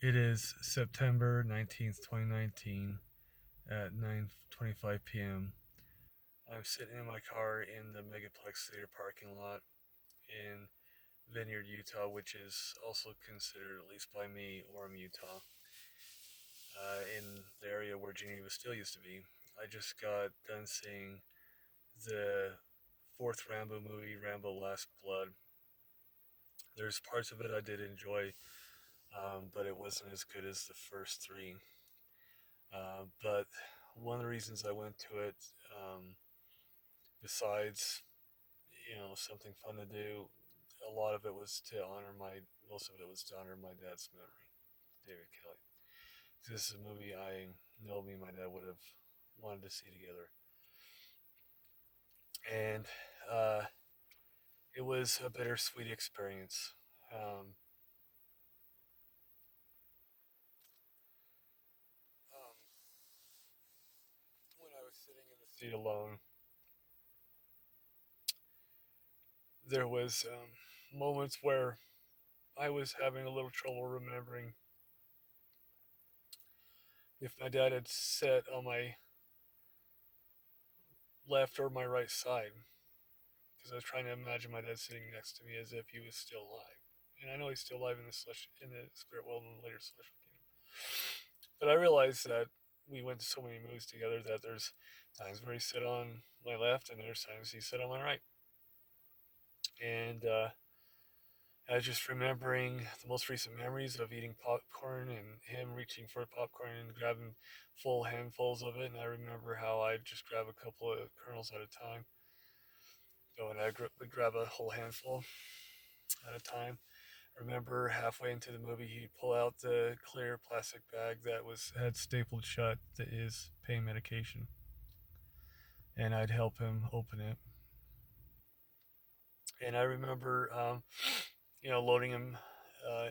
It is September 19th, 2019 at 9:25 p.m. I'm sitting in my car in the Megaplex Theater parking lot in Vineyard, Utah, which is also considered, at least by me, Orem, Utah, in the area where Geneva Steel used to be. I just got done seeing the fourth Rambo movie, Rambo Last Blood. There's parts of it I did enjoy, but it wasn't as good as the first three. But one of the reasons I went to it, besides something fun to do, a lot of it was to honor my most of it was to honor my dad's memory, David Kelly. This is a movie I know me and my dad would have wanted to see together, and uh, it was a bittersweet experience. Um, um, when I was sitting in the seat alone, there was moments where I was having a little trouble remembering if my dad had sat on my left or my right side, because I was trying to imagine my dad sitting next to me as if he was still alive. And I know he's still alive in the spirit world in the later celestial kingdom. But I realized that we went to so many movies together that there's times where he sit on my left and there's times he sit on my right. And I was just remembering the most recent memories of eating popcorn and him reaching for popcorn and grabbing full handfuls of it. And I remember how I'd just grab a couple of kernels at a time. Go and I would grab a whole handful at a time. I remember halfway into the movie, he'd pull out the clear plastic bag that was had stapled shut to his pain medication, and I'd help him open it. And I remember, loading him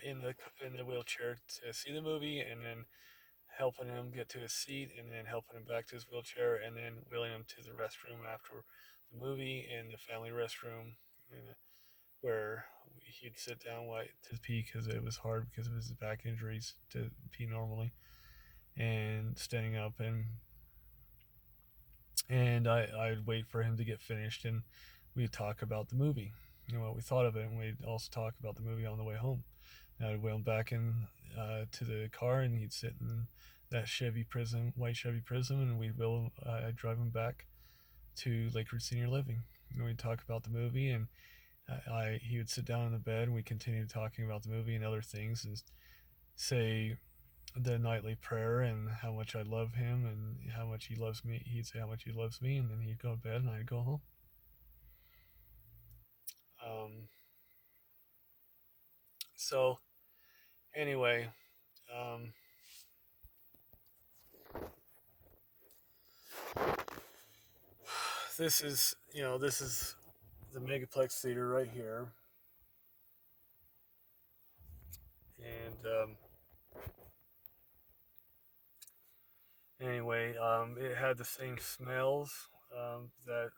in the wheelchair to see the movie, and then helping him get to his seat, and then helping him back to his wheelchair, and then wheeling him to the restroom after the movie in the family restroom, where he'd sit down to pee because it was hard because of his back injuries to pee normally, and standing up and I'd wait for him to get finished, and we'd talk about the movie, what we thought of it, and we'd also talk about the movie on the way home. And I'd wheel him back in to the car, and he'd sit in that white Chevy Prism, and I'd drive him back to Lakewood Senior Living, and we'd talk about the movie, and he would sit down in the bed, and we continued talking about the movie and other things, and say the nightly prayer and how much I love him and how much he loves me. He'd say how much he loves me, and then he'd go to bed, and I'd go home. Um, so anyway, um, this is the Megaplex Theater right here, and anyway, it had the same smells that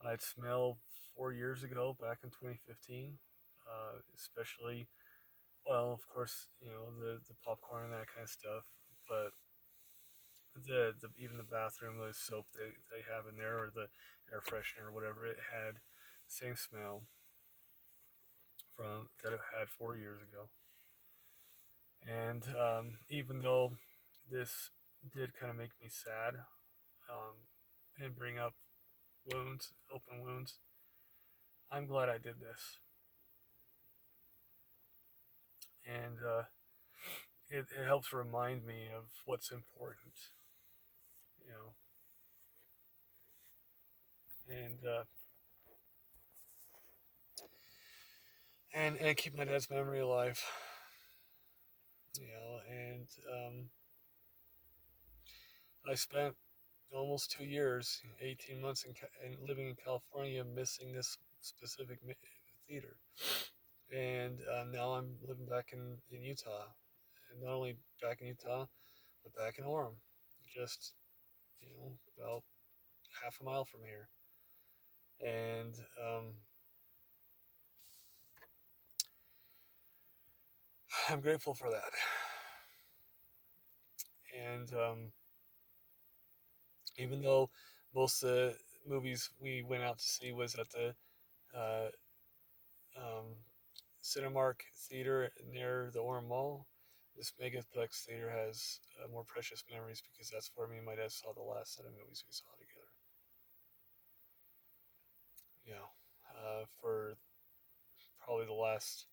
I'd smelled 4 years ago, back in 2015, especially. Well, of course, the popcorn and that kind of stuff, but the even the bathroom, the soap they have in there, or the air freshener or whatever, it had the same smell from that it had 4 years ago. And even though this did kind of make me sad, and bring up open wounds, I'm glad I did this, and it helps remind me of what's important, you know, and and keep my dad's memory alive, and I spent almost 2 years, 18 months living in California, missing this specific theater. And now I'm living back in Utah. And not only back in Utah, but back in Orem, just, about half a mile from here. And I'm grateful for that. And even though most of the movies we went out to see was at the uh, um, Cinemark Theater near the Orem Mall, this Megaplex Theater has more precious memories because that's where me and my dad saw the last set of movies we saw together. You know, for probably the last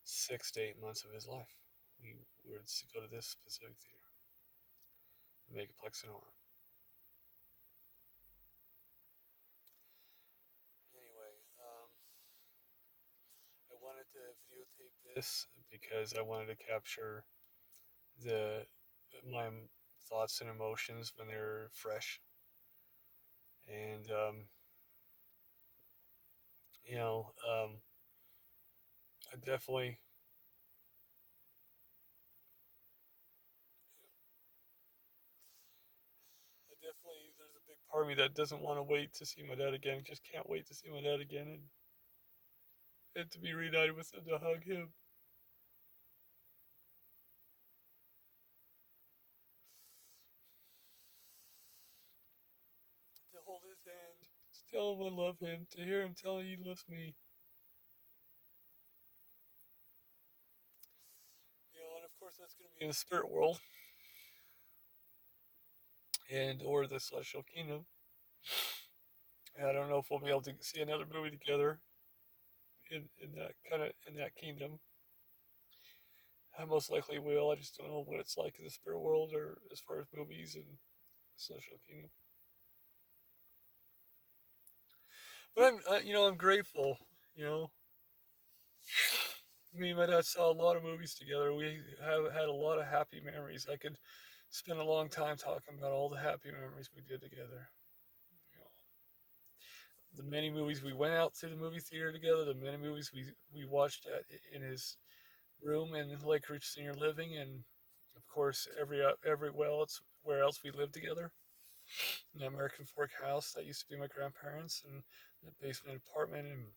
6 to 8 months of his life, we would go to this specific theater, Megaplex in Orem. Anyway, I wanted to videotape this because I wanted to capture the my thoughts and emotions when they're fresh, and you know, I definitely, there's a big part of me that doesn't want to wait to see my dad again. Just can't wait to see my dad again and to be reunited with him, to hug him, to hold his hand, to tell him I love him, to hear him tell me he loves me. You know, and of course that's going to be in the spirit world and or the celestial kingdom. And I don't know if we'll be able to see another movie together in that kind of in that kingdom. I most likely will. I just don't know what it's like in the spirit world or as far as movies and celestial kingdom. But I'm grateful. You know, me and my dad saw a lot of movies together. We have had a lot of happy memories. I could spend a long time talking about all the happy memories we did together. You know, the many movies we went out to the movie theater together, the many movies we watched in his room in Lake Ridge Senior Living, and of course every well it's where else we lived together. In the American Fork house that used to be my grandparents, and the basement apartment in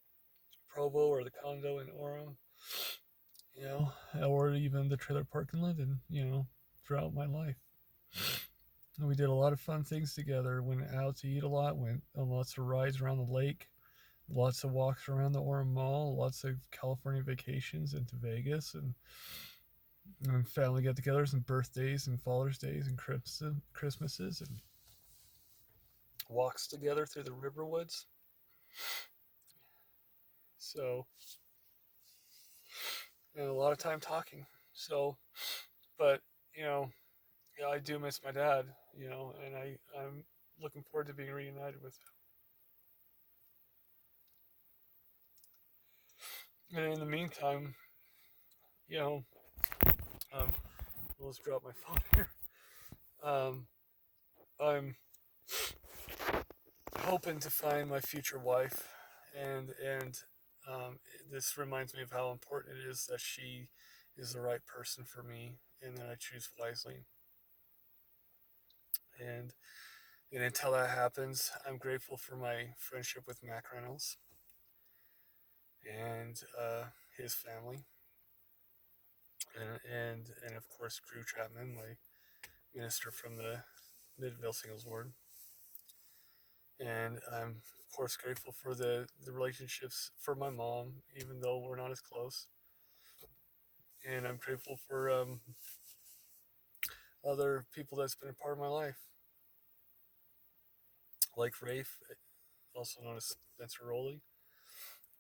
Provo or the condo in Orem, you know, or even the trailer park in London, you know, throughout my life. And we did a lot of fun things together. Went out to eat a lot. Went on lots of rides around the lake. Lots of walks around the Orem Mall. Lots of California vacations into Vegas and family get-togethers and birthdays and Father's Days and Christmases and walks together through the Riverwoods. So, and a lot of time talking. So, but you know, yeah, I do miss my dad. You know, and I'm looking forward to being reunited with him. And in the meantime, you know, um, I'll just drop my phone here. Um, I'm hoping to find my future wife, and this reminds me of how important it is that she is the right person for me, and that I choose wisely. And and until that happens, I'm grateful for my friendship with Mac Reynolds and his family, and of course Drew Chapman, my minister from the Midvale Singles Ward. And I'm of course grateful for the relationships for my mom, even though we're not as close. And I'm grateful for other people that's been a part of my life, like Rafe, also known as Spencer Rowley,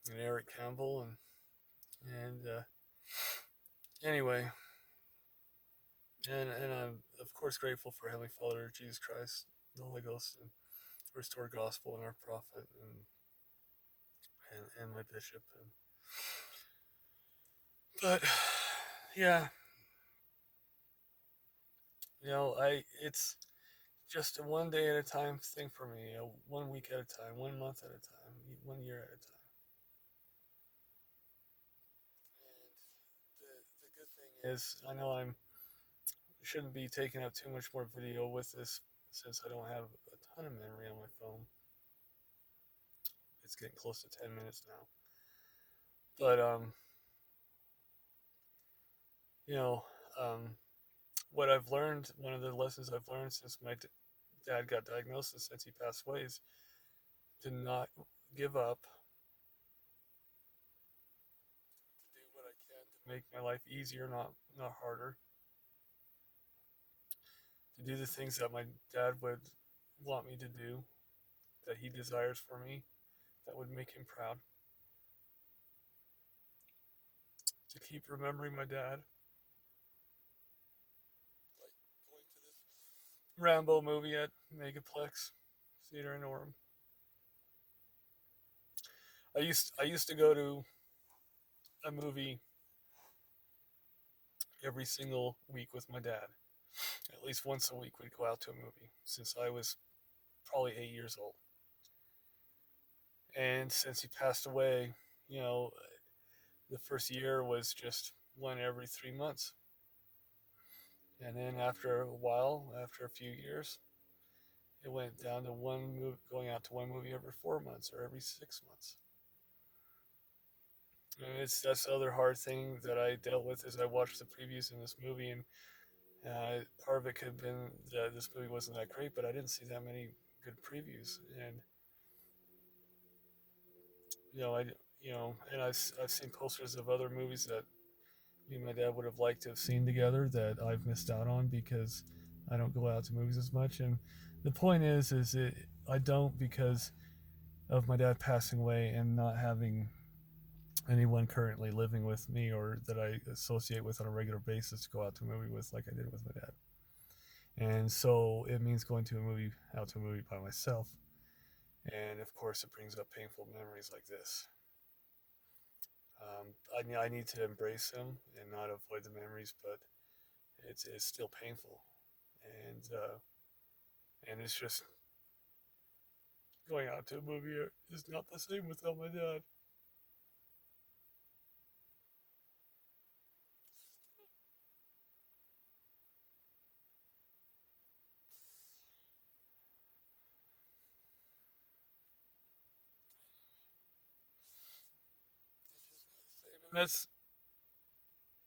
and Eric Campbell, and anyway, and I'm of course grateful for Heavenly Father, Jesus Christ, the Holy Ghost, and Restored Gospel, and our prophet, and my bishop. But yeah, it's just a one day at a time thing for me. 1 week at a time, 1 month at a time, 1 year at a time. And the good thing is, I know I'm shouldn't be taking up too much more video with this since I don't have a ton of memory on my phone. It's getting close to 10 minutes now. But you know, um, what I've learned, one of the lessons I've learned since my dad got diagnosed and since he passed away, is to not give up, to do what I can to make my life easier, not harder, to do the things that my dad would want me to do, that he desires for me, that would make him proud, to keep remembering my dad, like going to this Rambo movie at Megaplex Theater in Orem. I used to go to a movie every single week with my dad. At least once a week we'd go out to a movie since I was probably 8 years old. And since he passed away, you know, the first year was just one every 3 months. And then after a while, after a few years, it went down to going out to one movie every 4 months or every 6 months. And that's the other hard thing that I dealt with as I watched the previews in this movie, and part of it could have been that this movie wasn't that great, but I didn't see that many good previews, and you know, and I've seen posters of other movies that me and my dad would have liked to have seen together that I've missed out on because I don't go out to movies as much. And the point I don't because of my dad passing away and not having anyone currently living with me or that I associate with on a regular basis to go out to a movie with like I did with my dad. And so it means going out to a movie by myself. And of course, it brings up painful memories like this. I need to embrace them and not avoid the memories, but it's still painful, and it's just going out to a movie is not the same without my dad. And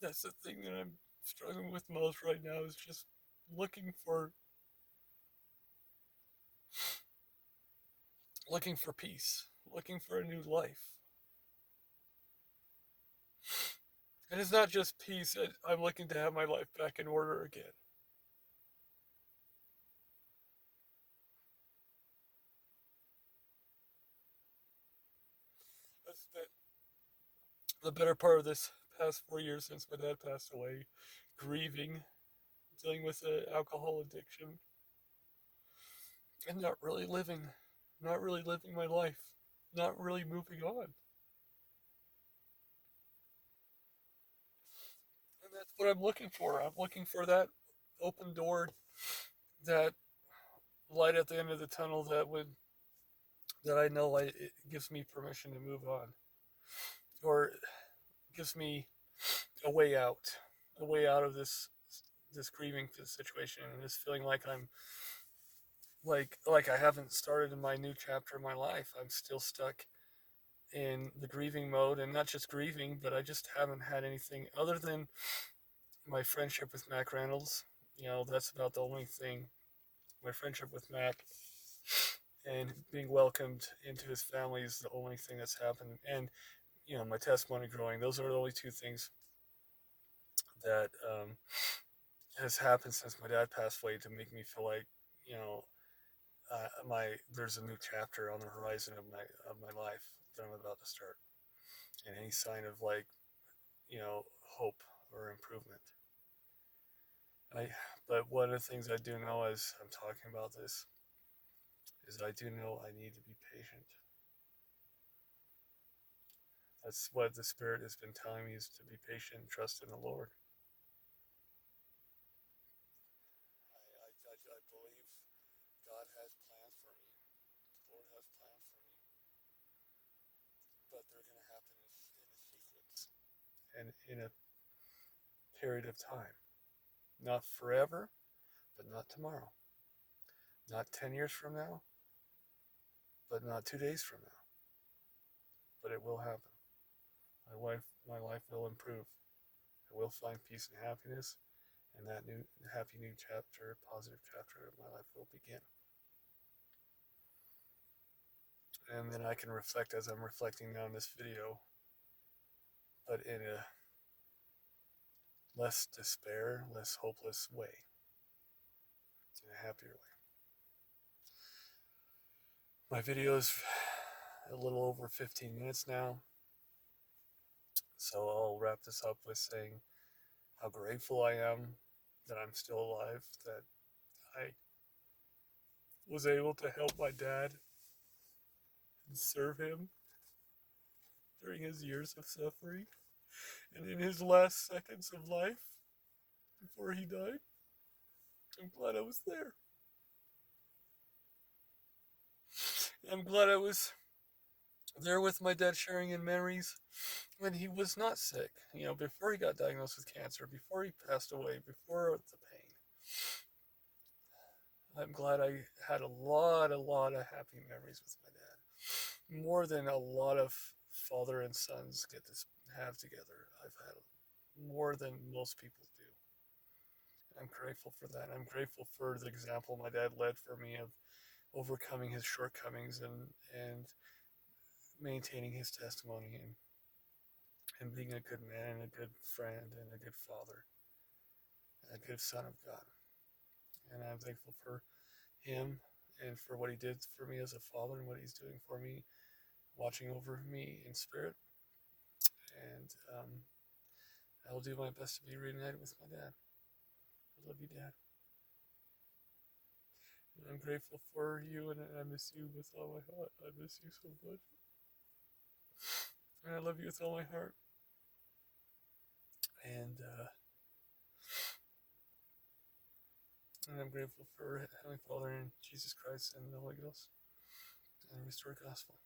that's the thing that I'm struggling with most right now is just looking for looking for peace, looking for a new life. And it's not just peace. I'm looking to have my life back in order again. I spent the better part of this past 4 years since my dad passed away grieving, dealing with an alcohol addiction, and not really living my life, not really moving on. And that's what I'm looking for. I'm looking for that open door, that light at the end of the tunnel that I know it gives me permission to move on, or gives me a way out of this grieving situation, and this feeling like I'm like I haven't started in my new chapter of my life. I'm still stuck in the grieving mode, and not just grieving, but I just haven't had anything other than my friendship with Mac Reynolds. You know, that's about the only thing. My friendship with Mac and being welcomed into his family is the only thing that's happened. And, you know, my testimony growing, those are the only two things that has happened since my dad passed away to make me feel like, you know, there's a new chapter on the horizon of my life that I'm about to start. And any sign of like, you know, hope or improvement. I, but one of the things I do know as I'm talking about this is I do know I need to be patient. That's what the Spirit has been telling me, is to be patient and trust in the Lord. I believe God has plans for me. The Lord has plans for me. But they're going to happen in a sequence and in a period of time. Not forever, but not tomorrow. Not 10 years from now, but not 2 days from now. But it will happen. My life will improve. I will find peace and happiness, and that new happy new chapter, positive chapter of my life will begin. And then I can reflect as I'm reflecting now in this video, but in a less despair, less hopeless way, in a happier way. My video is a little over 15 minutes now, so I'll wrap this up with saying how grateful I am that I'm still alive, that I was able to help my dad and serve him during his years of suffering and in his last seconds of life before he died. I'm glad I was there. I'm glad I was there with my dad, sharing in memories when he was not sick, before he got diagnosed with cancer, before he passed away, before the pain. I'm glad I had a lot of happy memories with my dad. More than a lot of father and sons get to have together. I've had more than most people do. I'm grateful for that. I'm grateful for the example my dad led for me of overcoming his shortcomings and maintaining his testimony and being a good man and a good friend and a good father and a good son of God. And I'm thankful for him and for what he did for me as a father and what he's doing for me, watching over me in spirit. And I will do my best to be reunited with my dad. I love you, Dad. And I'm grateful for you, and I miss you with all my heart. I miss you so much. And I love you with all my heart. And I'm grateful for Heavenly Father and Jesus Christ and the Holy Ghost and the restored gospel.